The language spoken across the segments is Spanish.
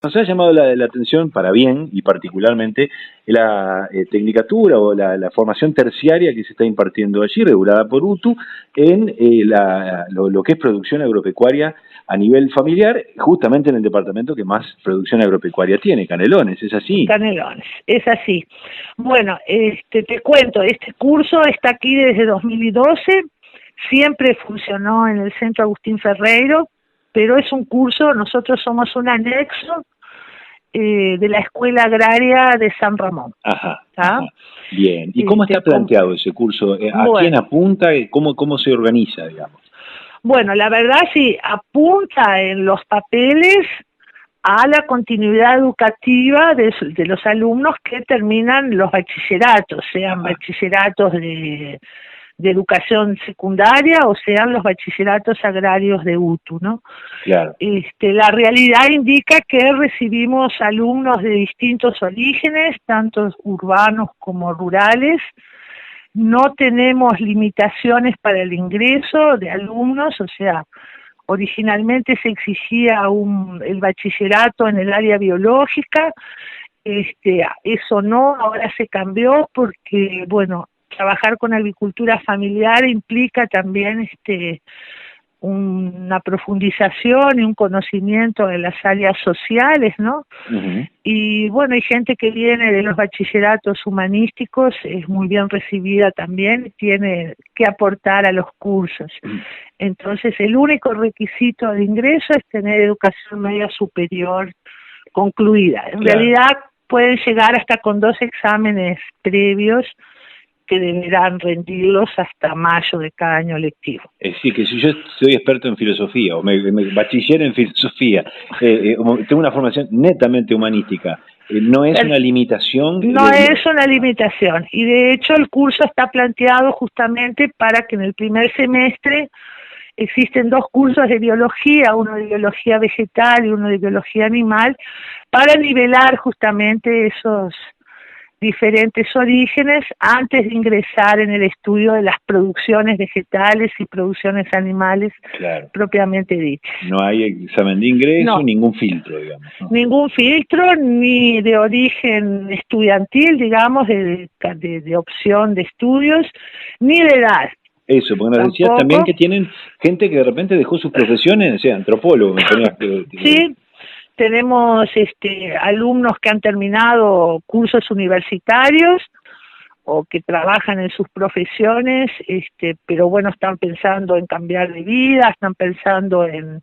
Nos ha llamado la atención para bien y particularmente la tecnicatura o la formación terciaria que se está impartiendo allí, regulada por UTU, en lo que es producción agropecuaria a nivel familiar, justamente en el departamento que más producción agropecuaria tiene, Canelones, ¿es así? Canelones, es así. Bueno, te cuento, este curso está aquí desde 2012, siempre funcionó en el Centro Agustín Ferreiro, pero es un curso, nosotros somos un anexo de la Escuela Agraria de San Ramón. Ajá, ajá. Bien. ¿Y cómo está planteado ese curso? ¿A quién apunta? ¿Cómo se organiza, digamos? Bueno, la verdad sí, apunta en los papeles a la continuidad educativa de los alumnos que terminan los bachilleratos, sean bachilleratos de educación secundaria o sean los bachilleratos agrarios de UTU, ¿no? Claro. La realidad indica que recibimos alumnos de distintos orígenes, tanto urbanos como rurales. No tenemos limitaciones para el ingreso de alumnos, o sea, originalmente se exigía el bachillerato en el área biológica, eso no, ahora se cambió porque, bueno, trabajar con agricultura familiar implica también una profundización y un conocimiento de las áreas sociales, ¿no? Y bueno, hay gente que viene de los bachilleratos humanísticos, es muy bien recibida también, tiene que aportar a los cursos. Entonces, el único requisito de ingreso es tener educación media superior concluida. En realidad, pueden llegar hasta con 2 exámenes previos que deberán rendirlos hasta mayo de cada año lectivo. Sí, que si yo soy experto en filosofía, o me bachiller en filosofía, tengo una formación netamente humanística, ¿no es una limitación? No es una limitación, y de hecho el curso está planteado justamente para que en el primer semestre existen 2 cursos de biología, uno de biología vegetal y uno de biología animal, para nivelar justamente esos diferentes orígenes antes de ingresar en el estudio de las producciones vegetales y producciones animales propiamente dichas. No hay examen de ingreso, ningún filtro, digamos. ¿No? Ningún filtro, ni de origen estudiantil, digamos, de opción de estudios, ni de edad. Eso, porque nos decías también que tienen gente que de repente dejó sus profesiones, o sea, antropólogo, me ponías que... Sí. Tenemos alumnos que han terminado cursos universitarios o que trabajan en sus profesiones, pero bueno, están pensando en cambiar de vida, están pensando en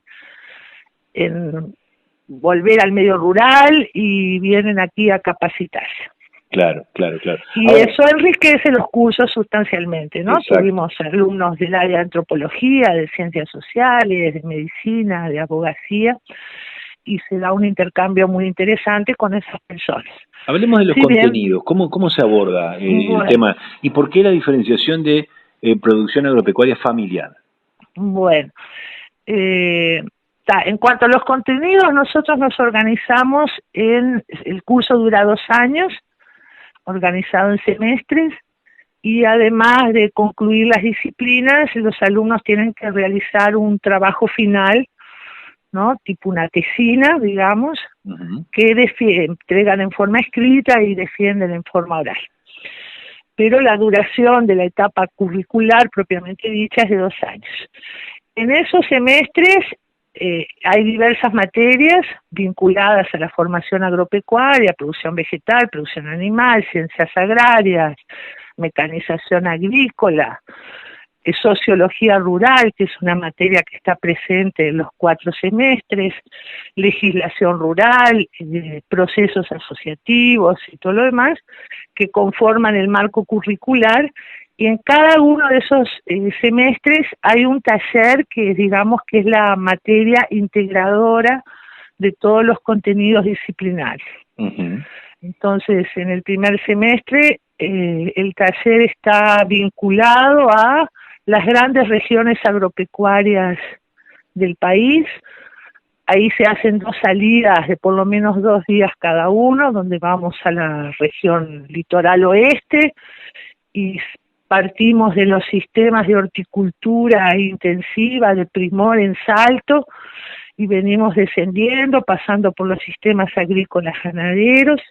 volver al medio rural y vienen aquí a capacitarse. Claro, claro, claro. Y ahora, eso enriquece los cursos sustancialmente, ¿no? Exacto. Tuvimos alumnos del área de antropología, de ciencias sociales, de medicina, de abogacía, y se da un intercambio muy interesante con esas personas. Hablemos de los contenidos, ¿cómo se aborda el tema? ¿Y por qué la diferenciación de producción agropecuaria familiar? Bueno, en cuanto a los contenidos, nosotros nos organizamos el curso dura 2 años, organizado en semestres, y además de concluir las disciplinas, los alumnos tienen que realizar un trabajo final, ¿no? Tipo una tesina, digamos, que entregan en forma escrita y defienden en forma oral. Pero la duración de la etapa curricular propiamente dicha es de 2 años. En esos semestres hay diversas materias vinculadas a la formación agropecuaria, producción vegetal, producción animal, ciencias agrarias, mecanización agrícola, sociología rural, que es una materia que está presente en los 4 semestres, legislación rural, procesos asociativos y todo lo demás, que conforman el marco curricular, y en cada uno de esos semestres hay un taller que digamos que es la materia integradora de todos los contenidos disciplinarios. Entonces, en el primer semestre, el taller está vinculado a las grandes regiones agropecuarias del país. Ahí se hacen 2 salidas de por lo menos 2 días cada uno, donde vamos a la región litoral oeste y partimos de los sistemas de horticultura intensiva de Primor en Salto y venimos descendiendo, pasando por los sistemas agrícolas ganaderos,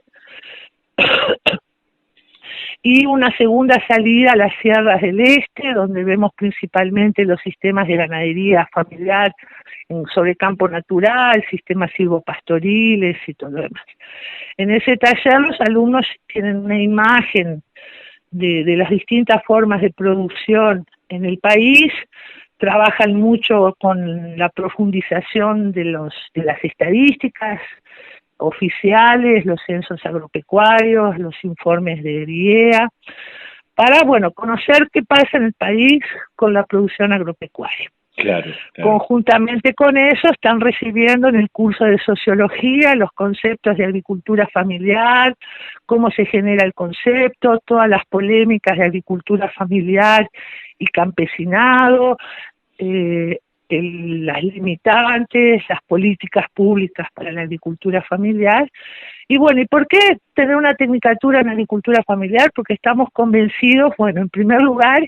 y una segunda salida a las sierras del este, donde vemos principalmente los sistemas de ganadería familiar sobre campo natural, sistemas silvopastoriles y todo lo demás. En ese taller los alumnos tienen una imagen de las distintas formas de producción en el país, trabajan mucho con la profundización de las estadísticas oficiales, los censos agropecuarios, los informes de IEA, para, bueno, conocer qué pasa en el país con la producción agropecuaria. Claro. Conjuntamente con eso están recibiendo en el curso de sociología los conceptos de agricultura familiar, cómo se genera el concepto, todas las polémicas de agricultura familiar y campesinado, las limitantes, las políticas públicas para la agricultura familiar. Y bueno, ¿y por qué tener una tecnicatura en agricultura familiar? Porque estamos convencidos, bueno, en primer lugar,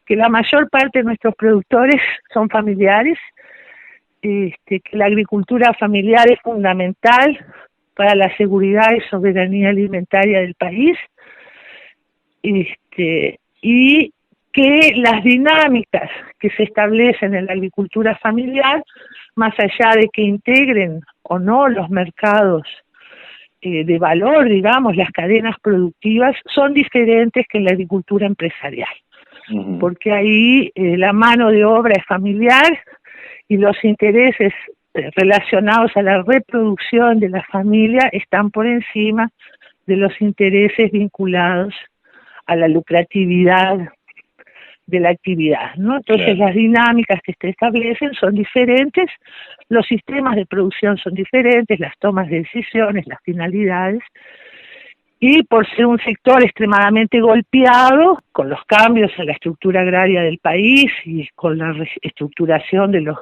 que la mayor parte de nuestros productores son familiares, que la agricultura familiar es fundamental para la seguridad y soberanía alimentaria del país, y que las dinámicas que se establecen en la agricultura familiar, más allá de que integren o no los mercados de valor, digamos, las cadenas productivas, son diferentes que en la agricultura empresarial. Porque ahí la mano de obra es familiar y los intereses relacionados a la reproducción de la familia están por encima de los intereses vinculados a la lucratividad de la actividad, ¿no? Entonces las dinámicas que se establecen son diferentes, los sistemas de producción son diferentes, las tomas de decisiones, las finalidades, y por ser un sector extremadamente golpeado con los cambios en la estructura agraria del país y con la reestructuración de los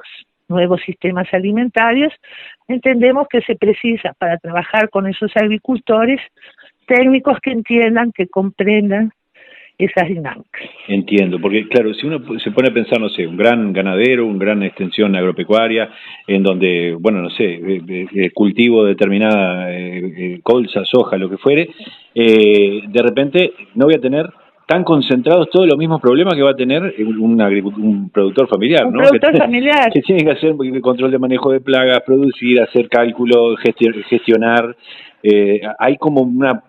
nuevos sistemas alimentarios, entendemos que se precisa para trabajar con esos agricultores técnicos que entiendan, que comprendan esas dinámicas. Entiendo, porque claro, si uno se pone a pensar, no sé, un gran ganadero, una gran extensión agropecuaria, en donde, bueno, no sé, cultivo determinada colza, soja, lo que fuere, de repente no voy a tener tan concentrados todos los mismos problemas que va a tener un productor familiar, ¿no? Productor familiar. Que tiene que hacer control de manejo de plagas, producir, hacer cálculo, gestionar. Hay como una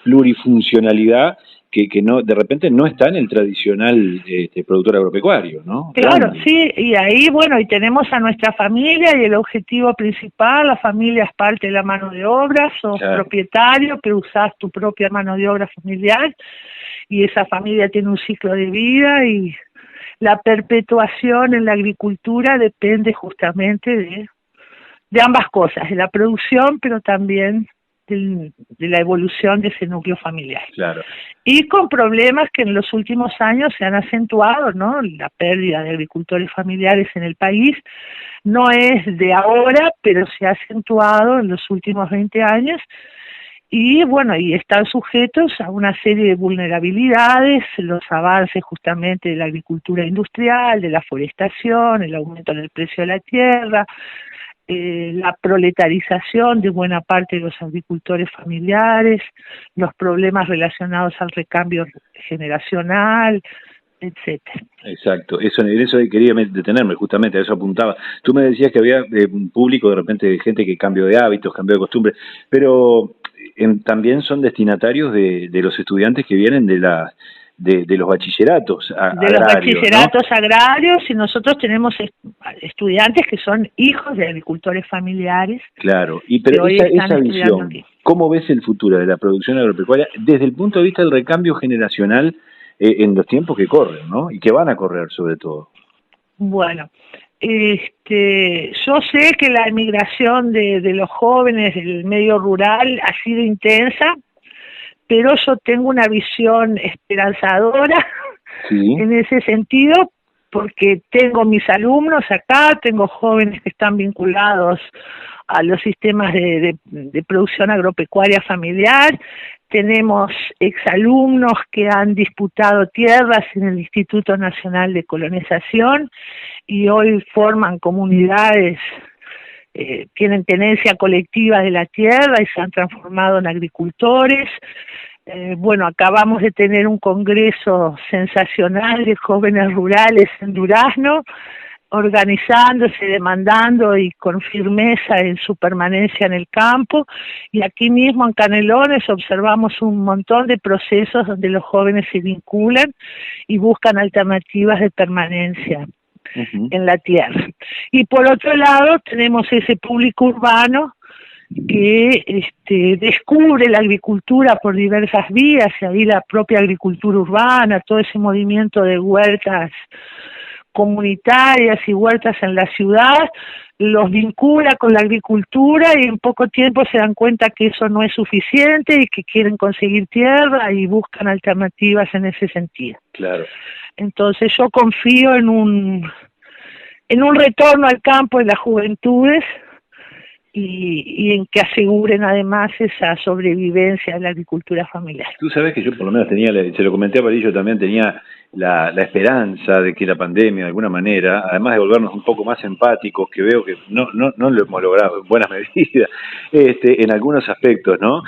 plurifuncionalidad que no, de repente no está en el tradicional productor agropecuario, ¿no? Claro, sí, y ahí, bueno, y tenemos a nuestra familia, y el objetivo principal, la familia es parte de la mano de obra, sos propietario, pero usás tu propia mano de obra familiar, y esa familia tiene un ciclo de vida, y la perpetuación en la agricultura depende justamente de ambas cosas, de la producción, pero también de la evolución de ese núcleo familiar. Claro. Y con problemas que en los últimos años se han acentuado, ¿no? La pérdida de agricultores familiares en el país no es de ahora, pero se ha acentuado en los últimos 20 años, y bueno, y están sujetos a una serie de vulnerabilidades, los avances justamente de la agricultura industrial, de la forestación, el aumento en el precio de la tierra, la proletarización de buena parte de los agricultores familiares, los problemas relacionados al recambio generacional, etcétera. Exacto, en eso quería detenerme, justamente a eso apuntaba. Tú me decías que había un público de repente de gente que cambió de hábitos, cambió de costumbre, pero también son destinatarios de los estudiantes que vienen de los bachilleratos agrarios. De los bachilleratos, ¿no? Agrarios, y nosotros tenemos estudiantes que son hijos de agricultores familiares. Claro, pero esa visión, ¿cómo ves el futuro de la producción agropecuaria desde el punto de vista del recambio generacional en los tiempos que corren, ¿no? Y que van a correr sobre todo? Bueno, yo sé que la emigración de los jóvenes del medio rural ha sido intensa, pero yo tengo una visión esperanzadora en ese sentido, porque tengo mis alumnos acá, tengo jóvenes que están vinculados a los sistemas de producción agropecuaria familiar, tenemos exalumnos que han disputado tierras en el Instituto Nacional de Colonización y hoy forman comunidades tienen tenencia colectiva de la tierra y se han transformado en agricultores. Bueno, acabamos de tener un congreso sensacional de jóvenes rurales en Durazno, organizándose, demandando y con firmeza en su permanencia en el campo, y aquí mismo en Canelones observamos un montón de procesos donde los jóvenes se vinculan y buscan alternativas de permanencia en la tierra. Y por otro lado tenemos ese público urbano que descubre la agricultura por diversas vías, y ahí la propia agricultura urbana, todo ese movimiento de huertas comunitarias y huertas en la ciudad, los vincula con la agricultura y en poco tiempo se dan cuenta que eso no es suficiente y que quieren conseguir tierra y buscan alternativas en ese sentido. Claro. Entonces yo confío en un retorno al campo de las juventudes y en que aseguren además esa sobrevivencia de la agricultura familiar. Tú sabes que yo por lo menos tenía, se lo comenté a Parillo también, tenía la esperanza de que la pandemia de alguna manera, además de volvernos un poco más empáticos, que veo que no lo hemos logrado en buena medida, en algunos aspectos, ¿no?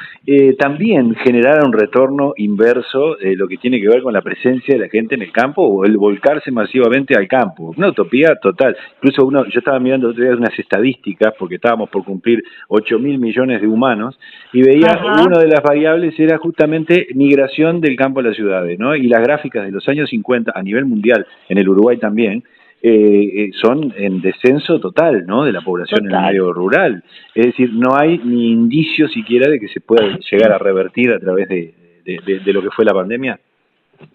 También generara un retorno inverso de lo que tiene que ver con la presencia de la gente en el campo o el volcarse masivamente al campo. Una utopía total. Incluso yo estaba mirando otro día unas estadísticas, porque estábamos por cumplir 8.000 millones de humanos, y veía una de las variables era justamente migración del campo a las ciudades, ¿no? Y las gráficas de los años 50 a nivel mundial, en el Uruguay también, son en descenso total, ¿no?, de la población en el medio rural. Es decir, no hay ni indicio siquiera de que se pueda llegar a revertir a través de lo que fue la pandemia.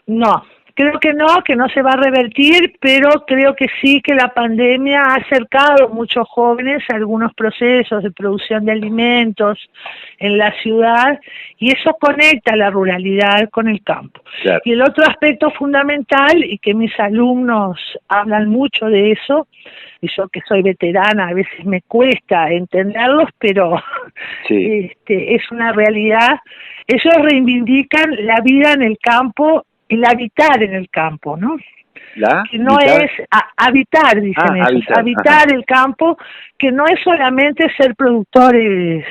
No, creo que no se va a revertir, pero creo que sí que la pandemia ha acercado a muchos jóvenes a algunos procesos de producción de alimentos en la ciudad, y eso conecta la ruralidad con el campo. Claro. Y el otro aspecto fundamental, y que mis alumnos hablan mucho de eso, y yo que soy veterana a veces me cuesta entenderlos, pero sí, es una realidad. Ellos reivindican la vida en el campo, el habitar en el campo, ¿no? Que no es habitar, dicen ellos, habitar el campo, que no es solamente ser productores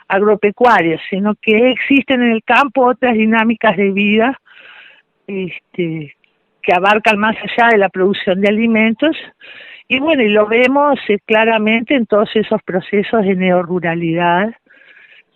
agropecuarios, sino que existen en el campo otras dinámicas de vida que abarcan más allá de la producción de alimentos. Y bueno, y lo vemos claramente en todos esos procesos de neoruralidad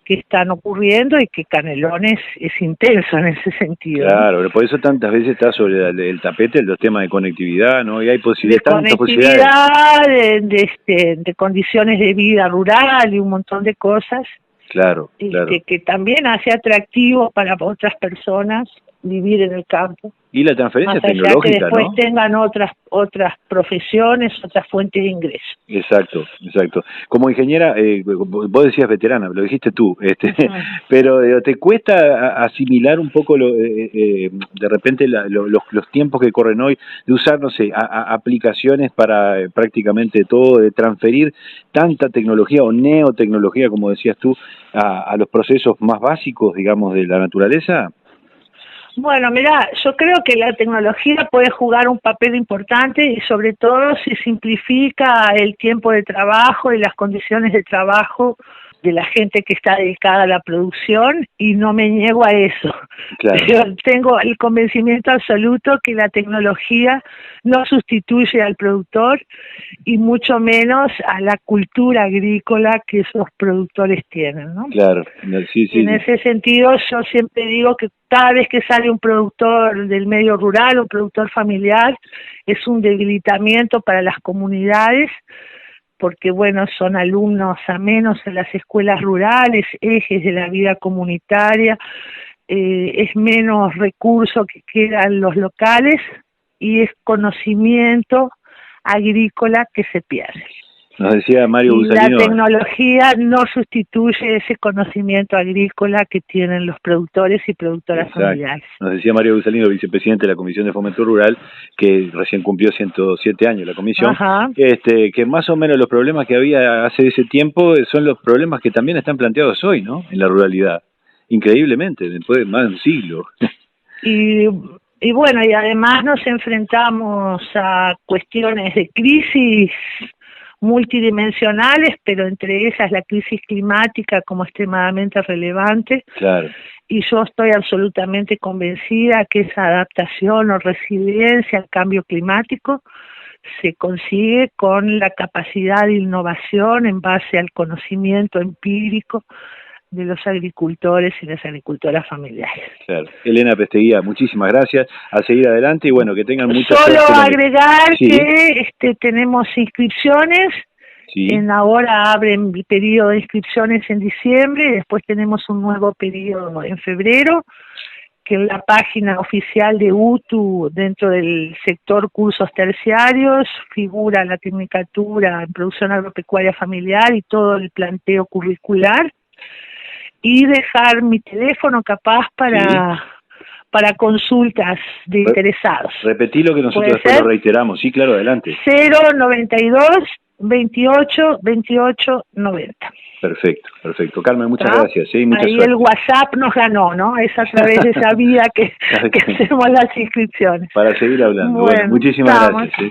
que están ocurriendo, y que Canelones es intenso en ese sentido. Claro, por eso tantas veces está sobre el tapete los temas de conectividad, ¿no? Y hay tantas posibilidades de condiciones de vida rural y un montón de cosas. Claro, claro. Que también hace atractivo para otras personas vivir en el campo. Y la transferencia más allá tecnológica, que después ¿no? tengan otras profesiones, otras fuentes de ingreso. Exacto, exacto. Como ingeniera, vos decías veterana, lo dijiste tú, pero ¿te cuesta asimilar un poco de repente los tiempos que corren hoy, de usar, no sé, aplicaciones para prácticamente todo, de transferir tanta tecnología o neotecnología, como decías tú, a los procesos más básicos, digamos, de la naturaleza? Bueno, mira, yo creo que la tecnología puede jugar un papel importante, y sobre todo si simplifica el tiempo de trabajo y las condiciones de trabajo de la gente que está dedicada a la producción, y no me niego a eso. Claro. Yo tengo el convencimiento absoluto que la tecnología no sustituye al productor, y mucho menos a la cultura agrícola que esos productores tienen, ¿no? Claro, sí. En ese sentido, yo siempre digo que cada vez que sale un productor del medio rural, un productor familiar, es un debilitamiento para las comunidades, porque bueno, son alumnos a menos en las escuelas rurales, ejes de la vida comunitaria, es menos recurso que quedan los locales, y es conocimiento agrícola que se pierde. Nos decía Mario Busalino, la tecnología no sustituye ese conocimiento agrícola que tienen los productores y productoras familiares. Nos decía Mario Busalino, vicepresidente de la Comisión de Fomento Rural, que recién cumplió 107 años la comisión, que más o menos los problemas que había hace ese tiempo son los problemas que también están planteados hoy, ¿no?, en la ruralidad. Increíblemente, después de más de un siglo. Y bueno, y además nos enfrentamos a cuestiones de crisis multidimensionales, pero entre ellas la crisis climática como extremadamente relevante. Claro. Y yo estoy absolutamente convencida que esa adaptación o resiliencia al cambio climático se consigue con la capacidad de innovación en base al conocimiento empírico de los agricultores y las agricultoras familiares. Claro. Elena Pesteguía, muchísimas gracias, a seguir adelante y bueno, que tengan mucha suerte. Solo agregar que tenemos inscripciones, ahora abren el periodo de inscripciones en diciembre, y después tenemos un nuevo periodo en febrero, que en la página oficial de UTU, dentro del sector cursos terciarios, figura la tecnicatura en producción agropecuaria familiar y todo el planteo curricular, y dejar mi teléfono capaz para consultas de interesados. Repetí lo que nosotros después lo reiteramos. Sí, claro, adelante. 092 28 28 90. Perfecto. Carmen, muchas gracias. Mucha Ahí suerte. el WhatsApp nos ganó, ¿no? Es a través de esa vía que hacemos las inscripciones. Para seguir hablando. Bueno, muchísimas gracias.